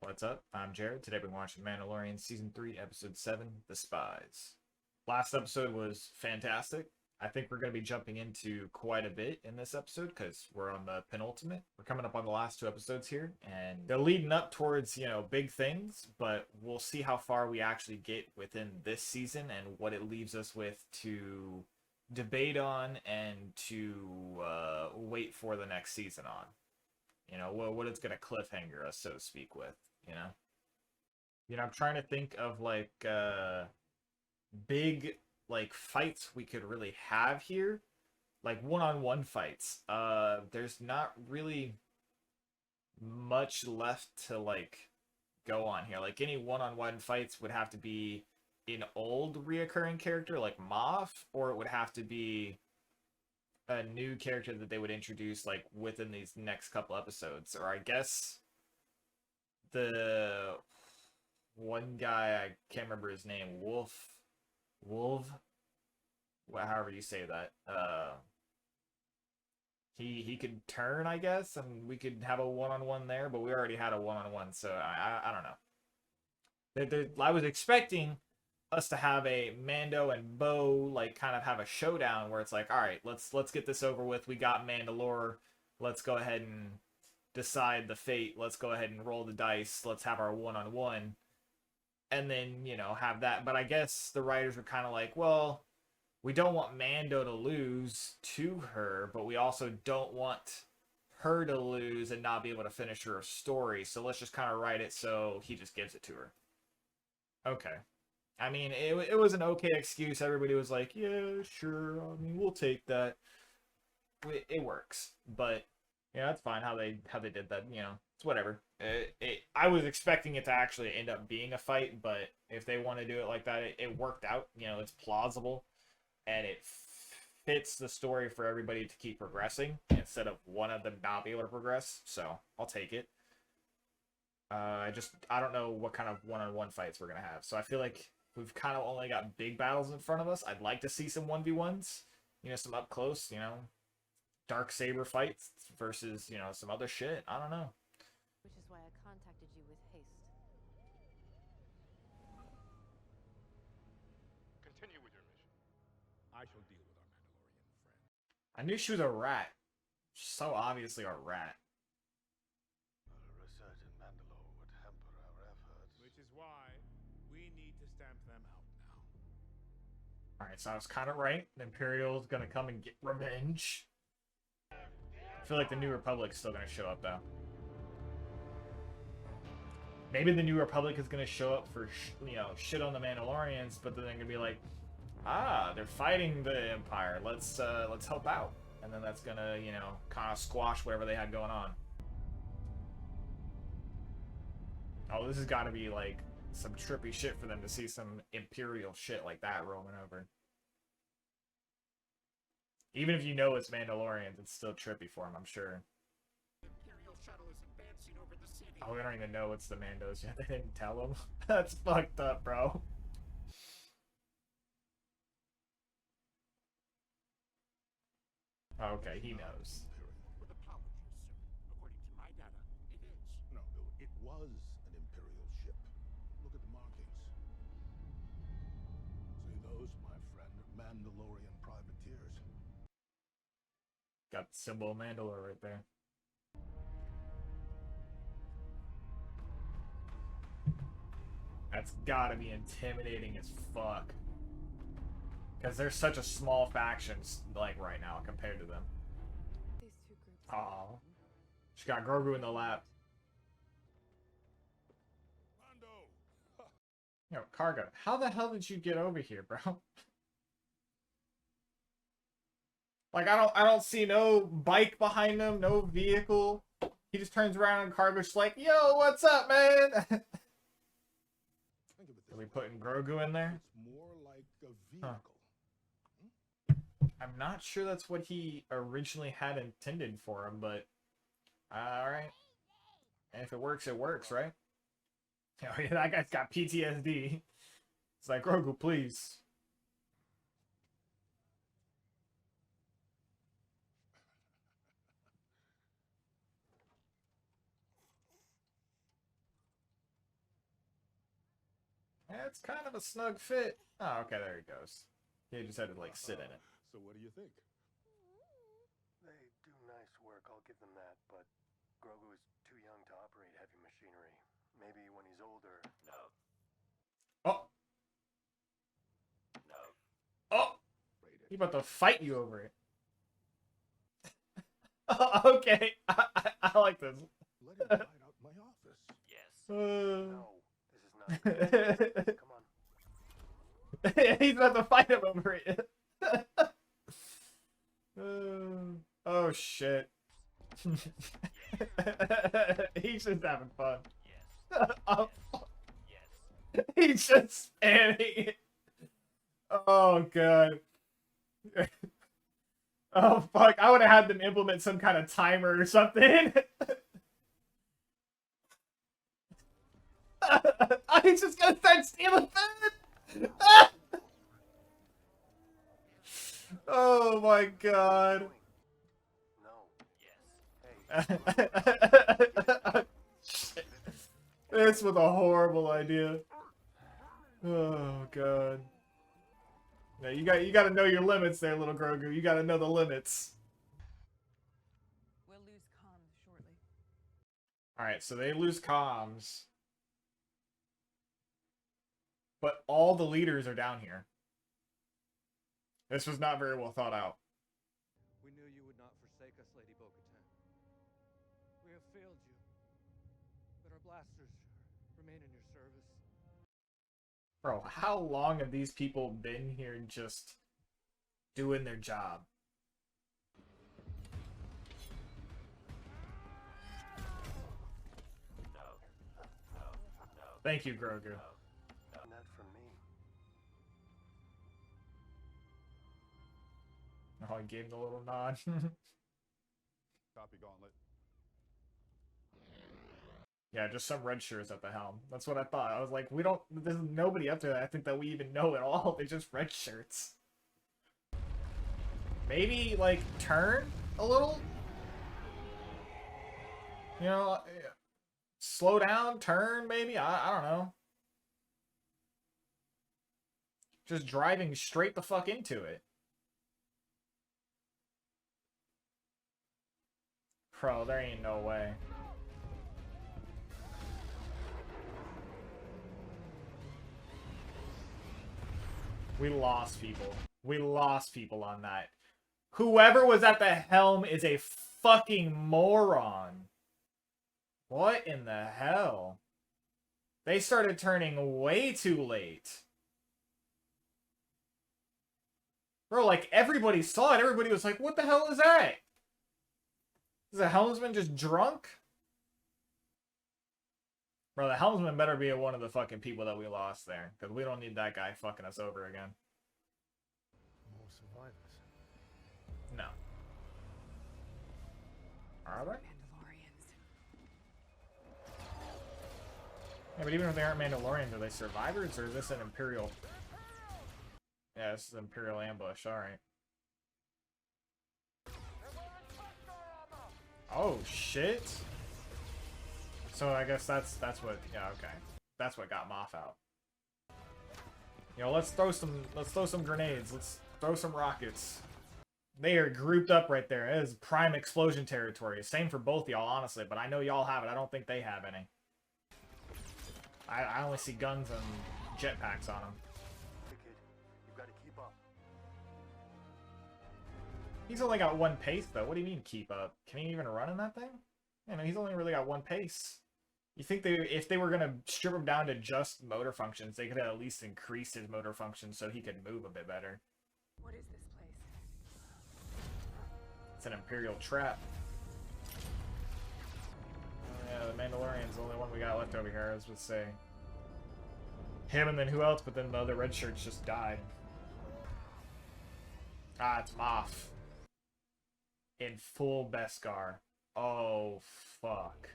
What's up? I'm Jared. Today we're watching Mandalorian Season 3, Episode 7, The Spies. Last episode was fantastic. I think we're going to be jumping into quite a bit in this episode because we're on the penultimate. We're coming up on the last two episodes here, and they're leading up towards, big things, but we'll see how far we actually get within this season and what it leaves us with to debate on and to wait for the next season on. What it's going to cliffhanger us, so to speak, with, you know? I'm trying to think of, big, fights we could really have here. Like, one-on-one fights. There's not really much left to, go on here. Like, any one-on-one fights would have to be an old reoccurring character, like Moff, or it would have to be a new character that they would introduce within these next couple episodes. Or I guess the one guy, I can't remember his name, Wolf, well, however you say that. He could turn, I guess, and we could have a one-on-one there, but we already had a one-on-one, so I don't know. I was expecting us to have a Mando and Bo kind of have a showdown where it's like, all right, let's get this over with. We got Mandalore. Let's go ahead and decide the fate. Let's go ahead and roll the dice. Let's have our one-on-one, and then have that. But I guess the writers were kind of like, well, we don't want Mando to lose to her, but we also don't want her to lose and not be able to finish her story. So let's just kind of write it so he just gives it to her. Okay. I mean, it was an okay excuse. Everybody was like, yeah, sure. I mean, we'll take that. It works. But, yeah, that's fine how they did that. It's whatever. I was expecting it to actually end up being a fight, but if they want to do it like that, it worked out. It's plausible. And it fits the story for everybody to keep progressing instead of one of them not be able to progress. So, I'll take it. I don't know what kind of one-on-one fights we're going to have. So, I feel like we've kind of only got big battles in front of us. I'd like to see some 1v1s, some up close, dark saber fights versus, some other shit. I don't know. Which is why I contacted you with haste. Continue with your mission. I shall deal with our Mandalorian friend. I knew she was a rat. So obviously a rat. A research in Mandalore would hamper our efforts. Which is why we need to stamp them out now. Alright, so I was kind of right. The Imperial's gonna come and get revenge. I feel like the New Republic's still gonna show up, though. Maybe the New Republic is gonna show up for, shit on the Mandalorians, but then they're gonna be like, ah, they're fighting the Empire. Let's help out. And then that's gonna, kind of squash whatever they had going on. Oh, this has got to be, some trippy shit for them to see some Imperial shit like that rolling over. Even if you know it's Mandalorians, it's still trippy for them, I'm sure. Imperial shuttle is advancing over the city. Oh, we don't even know it's the Mandos yet. They didn't tell them. That's fucked up, bro. Okay, he knows. With apologies, sir. According to my data, it is. No, it was an Imperial ship. Look at the markings. See those, my friend? Mandalorian privateers. Got the symbol of Mandalore right there. That's gotta be intimidating as fuck. Because they're such a small faction, right now, compared to them. These two groups. Aww. She got Grogu in the lap. Mando! Karga, how the hell did you get over here, bro? I don't see no bike behind him, no vehicle. He just turns around and Karga's like, yo, what's up, man? Think of it this Are we way. putting Grogu in there? It's more like a vehicle. Huh. I'm not sure that's what he originally had intended for him, but alright. And if it works, right? Oh yeah, that guy's got PTSD. It's like, Grogu, please. Yeah, it's kind of a snug fit. Oh, okay, there he goes. He just had to, like, sit in it. So what do you think? They do nice work, I'll give them that, but Grogu is too young to operate heavy machinery. Maybe when he's older. No. Oh! Oh! He about to fight you over it. Okay, I like this. Let him ride out my office. No, this is not. Come on. He's about to fight him over it. Oh shit. He's just having fun. Oh, he's just spamming it. Oh god. Oh fuck, I would have had them implement some kind of timer or something. He's just gonna start stealing food. Oh my god. No. Shit. This was a horrible idea. Oh god. Yeah, you got to know your limits there, little Grogu. You got to know the limits. We'll lose comms shortly. All right, so they lose comms, but all the leaders are down here. This was not very well thought out. We knew you would not forsake us, Lady Bo-Katan. We have failed you, but our blasters remain in your service. Bro, how long have these people been here just doing their job? Thank you, Grogu. Not from me. Oh, I gave him the little nod. Copy, Gauntlet. Yeah, just some red shirts at the helm. That's what I thought. I was like, there's nobody up there that I think that we even know at all. They're just red shirts. Maybe, like, turn a little? You know, slow down, turn, maybe? I don't know. Just driving straight the fuck into it. Bro, there ain't no way. We lost people. We lost people on that. Whoever was at the helm is a fucking moron. What in the hell? They started turning way too late. Bro, like, everybody saw it. Everybody was like, what the hell is that? Is the helmsman just drunk? Bro, the helmsman better be one of the fucking people that we lost there. Because we don't need that guy fucking us over again. More survivors. No. Are there? Mandalorians. Yeah, but even if they aren't Mandalorians, are they survivors, or is this an Imperial? Yeah, this is an Imperial ambush, alright. Oh, shit! So I guess that's what, yeah, okay. That's what got Moff out. You know, let's throw some grenades, let's throw some rockets. They are grouped up right there. It is prime explosion territory. Same for both y'all, honestly, but I know y'all have it. I don't think they have any. I only see guns and jetpacks on them. Hey kid, you've got to keep up. He's only got one pace, though. What do you mean, keep up? Can he even run in that thing? You know, he's only really got one pace. You think if they were going to strip him down to just motor functions, they could at least increase his motor functions so he could move a bit better. What is this place? It's an Imperial trap. Yeah, the Mandalorian's the only one we got left over here, as would say. Him and then who else? But then the other red shirts just died. Ah, it's Moff. In full Beskar. Oh, fuck.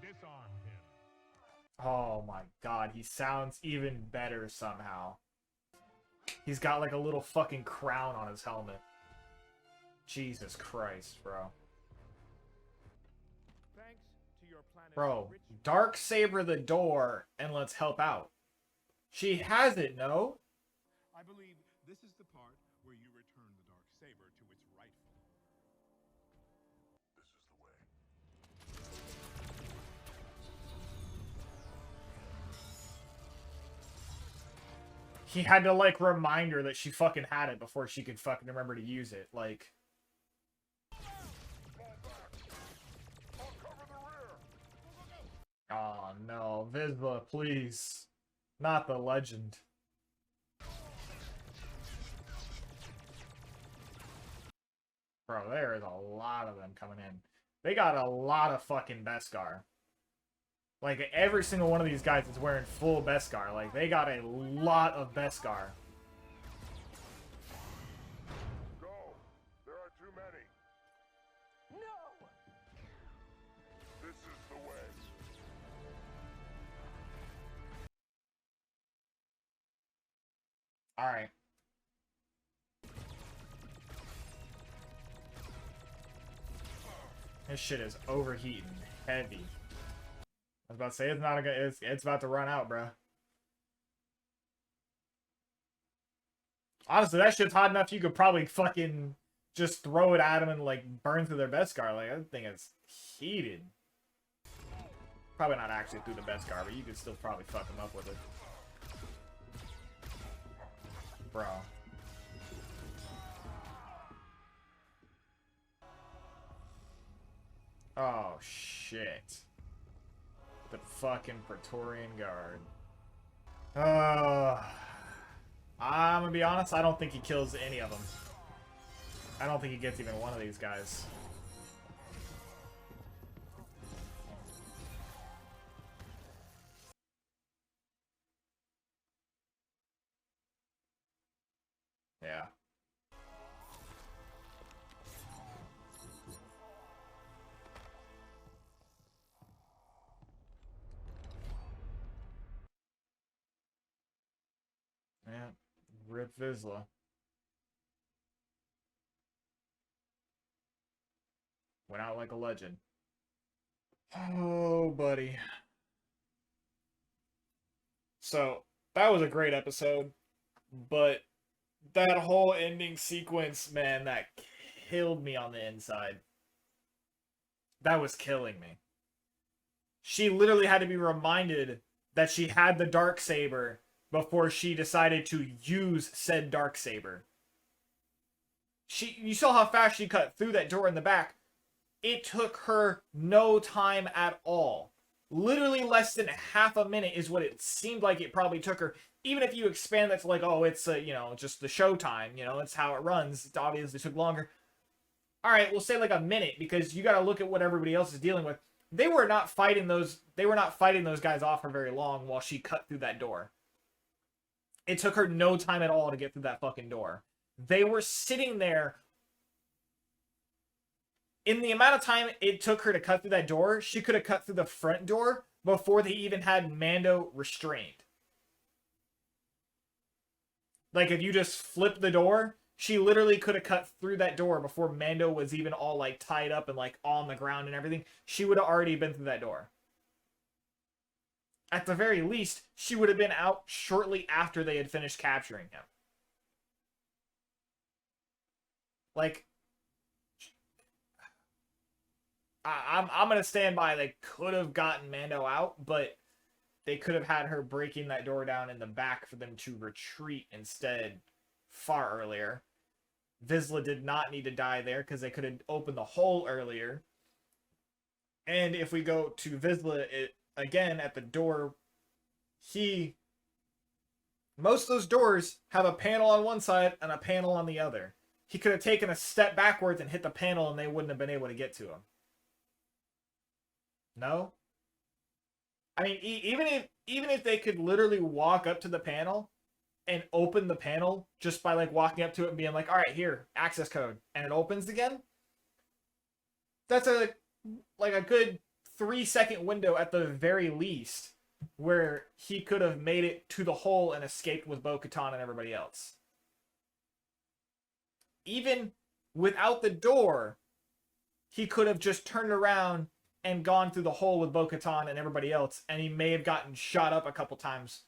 Disarm him. Oh my god, he sounds even better somehow. He's got like a little fucking crown on his helmet. Jesus Christ, bro. Thanks to your planet's Bro, dark saber the door and let's help out. She has it, no? I believe this is the part where you return the dark saber to its rightful. This is the way. He had to, like, remind her that she fucking had it before she could fucking remember to use it. Like... Oh no, Vizsla, please. Not the legend. Bro, there is a lot of them coming in. They got a lot of fucking Beskar. Like, every single one of these guys is wearing full Beskar. Like, they got a lot of Beskar. Go! There are too many. No! This is the way. Alright. This shit is overheating heavy. I was about to say it's not a good. It's about to run out, bro. Honestly, that shit's hot enough you could probably fucking just throw it at them and like burn through their Beskar. Like, that thing is heated. Probably not actually through the Beskar, but you could still probably fuck them up with it, bro. Oh shit. The fucking Praetorian Guard. I'm gonna be honest, I don't think he kills any of them. I don't think he gets even one of these guys. Yeah. Yeah, rip Vizsla. Went out like a legend. Oh, buddy. So, that was a great episode, but that whole ending sequence, man, that killed me on the inside. That was killing me. She literally had to be reminded that she had the Darksaber before she decided to use said Darksaber. You saw how fast she cut through that door in the back. It took her no time at all. Literally less than half a minute is what it seemed like it probably took her. Even if you expand that to like, oh, it's, you know, just the showtime, you know, that's how it runs. It obviously took longer. All right, we'll say like a minute because you got to look at what everybody else is dealing with. They were not fighting those guys off for very long while she cut through that door. It took her no time at all to get through that fucking door. They were sitting there. In the amount of time it took her to cut through that door, she could have cut through the front door before they even had Mando restrained. Like, if you just flip the door, she literally could have cut through that door before Mando was even all, like, tied up and, like, on the ground and everything. She would have already been through that door. At the very least, she would have been out shortly after they had finished capturing him. Like, I'm going to stand by they could have gotten Mando out, but they could have had her breaking that door down in the back for them to retreat instead far earlier. Vizsla did not need to die there because they could have opened the hole earlier. And if we go to Vizsla again at the door, most of those doors have a panel on one side and a panel on the other. He could have taken a step backwards and hit the panel and they wouldn't have been able to get to him. No? I mean, even if they could literally walk up to the panel and open the panel just by like walking up to it and being like, all right, here, access code, and it opens again, that's a good 3-second window at the very least where he could have made it to the hole and escaped with Bo-Katan and everybody else. Even without the door, he could have just turned around and gone through the hole with Bo-Katan and everybody else, and he may have gotten shot up a couple times,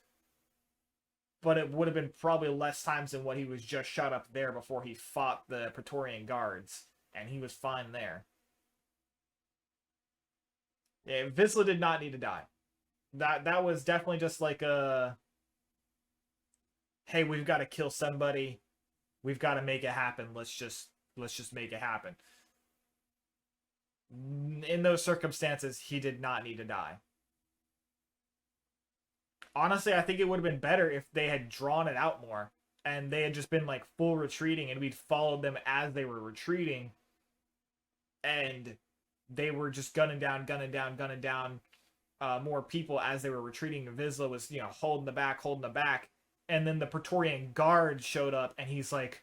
but it would have been probably less times than what he was just shot up there before he fought the Praetorian Guards, and he was fine there. Yeah, Vizsla did not need to die. That was definitely just like a, hey, we've got to kill somebody, we've got to make it happen. Let's just make it happen. In those circumstances, he did not need to die. Honestly, I think it would have been better if they had drawn it out more and they had just been like full retreating and we'd followed them as they were retreating and they were just gunning down more people as they were retreating. Vizsla was, you know, holding the back, and then the Praetorian Guard showed up and he's like,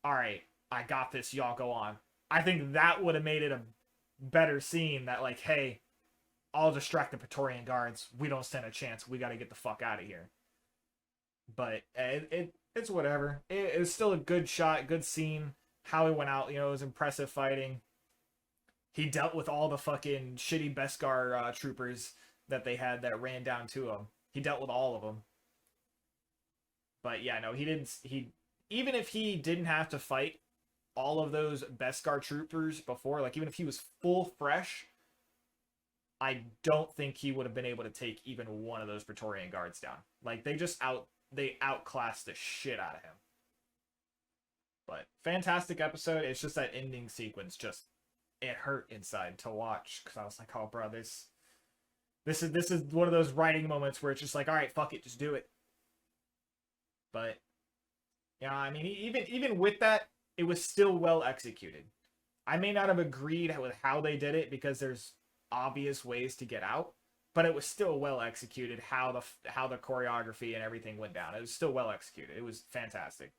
all right, I got this, y'all go on. I think that would have made it a better scene that, like, hey, I'll distract the Praetorian Guards, we don't stand a chance, we got to get the fuck out of here. But it's whatever. It was still a good shot, good scene. How he went out, you know, it was impressive fighting. He dealt with all the fucking shitty Beskar troopers that they had that ran down to him. He dealt with all of them. But yeah, no, he didn't. Even if he didn't have to fight all of those Beskar troopers before, like even if he was full fresh, I don't think he would have been able to take even one of those Praetorian Guards down. Like they outclassed the shit out of him. But fantastic episode. It's just that ending sequence just, it hurt inside to watch because I was like, oh bro, this is one of those writing moments where it's just like, all right, fuck it, just do it. But yeah, I mean, even with that, it was still well executed. I may not have agreed with how they did it because there's obvious ways to get out, but it was still well executed how the choreography and everything went down. It was still well executed. It was fantastic.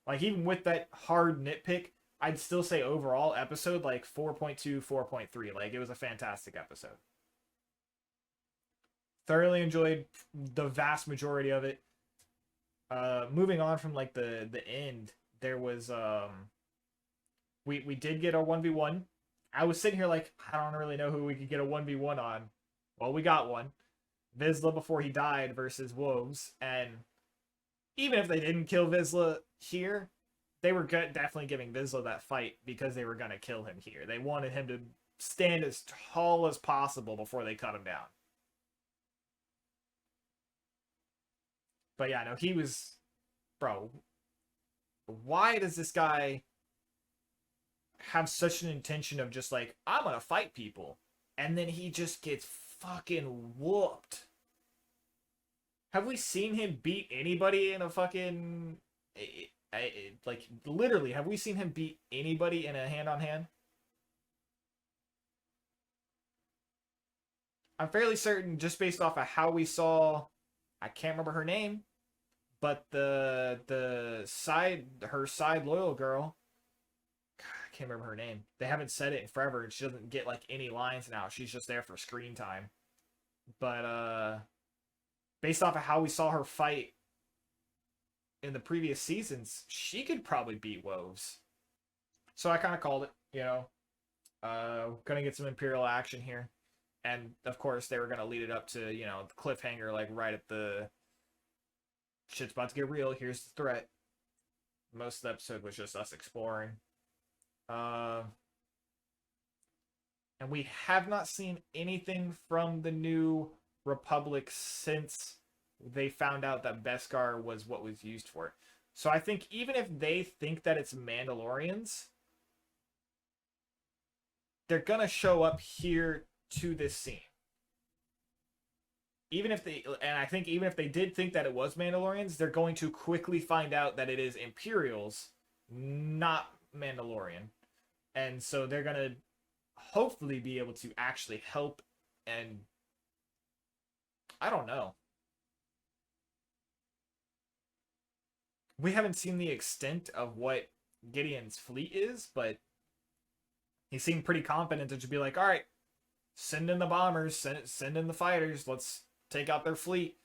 Like even with that hard nitpick, I'd still say overall episode like 4.2, 4.3. Like it was a fantastic episode. Thoroughly enjoyed the vast majority of it. Moving on from like the end, there was we did get a 1v1. I was sitting here like, I don't really know who we could get a 1v1 on. Well, we got one. Vizsla before he died versus Wolves, and even if they didn't kill Vizsla here, they were definitely giving Vizsla that fight because they were going to kill him here. They wanted him to stand as tall as possible before they cut him down. But yeah, no, he was... Bro, why does this guy have such an intention of just like, I'm going to fight people, and then he just gets fucking whooped? Have we seen him beat anybody in a fucking... like, literally, have we seen him beat anybody in a hand-on-hand? I'm fairly certain, just based off of how we saw... I can't remember her name, but her side loyal girl... God, I can't remember her name. They haven't said it in forever, and she doesn't get, like, any lines now. She's just there for screen time. But, based off of how we saw her fight in the previous seasons, she could probably beat Wolves. So I kind of called it, you know. Gonna get some Imperial action here. And, of course, they were gonna lead it up to, you know, the cliffhanger, like, right at the... Shit's about to get real, here's the threat. Most of the episode was just us exploring. And we have not seen anything from the New Republic since they found out that Beskar was what was used for it. So I think even if they think that it's Mandalorians, they're gonna show up here to this scene. I think even if they did think that it was Mandalorians, they're going to quickly find out that it is Imperials, not Mandalorian. And so they're gonna hopefully be able to actually help, and I don't know. We haven't seen the extent of what Gideon's fleet is, but he seemed pretty confident to just be like, all right, send in the bombers, send in the fighters, let's take out their fleet.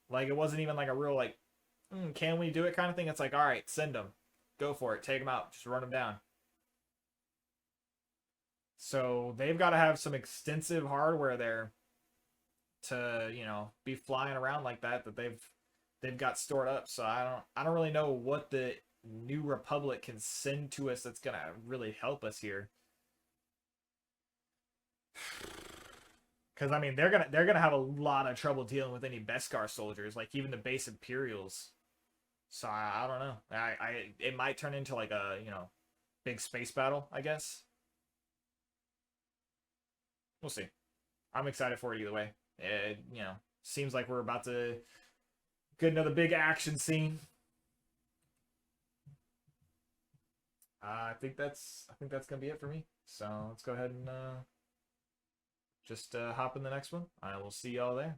Like, it wasn't even like a real, like, can we do it kind of thing. It's like, all right, send them. Go for it. Take them out. Just run them down. So they've got to have some extensive hardware there to, you know, be flying around like that they've got stored up. So I don't really know what the New Republic can send to us that's gonna really help us here. Because I mean, they're gonna have a lot of trouble dealing with any Beskar soldiers, like even the base Imperials. So I don't know. It might turn into like a, you know, big space battle, I guess. We'll see. I'm excited for it either way. It, you know, seems like we're about to get another big action scene. I think that's gonna be it for me. So let's go ahead and just hop in the next one. I will see y'all there.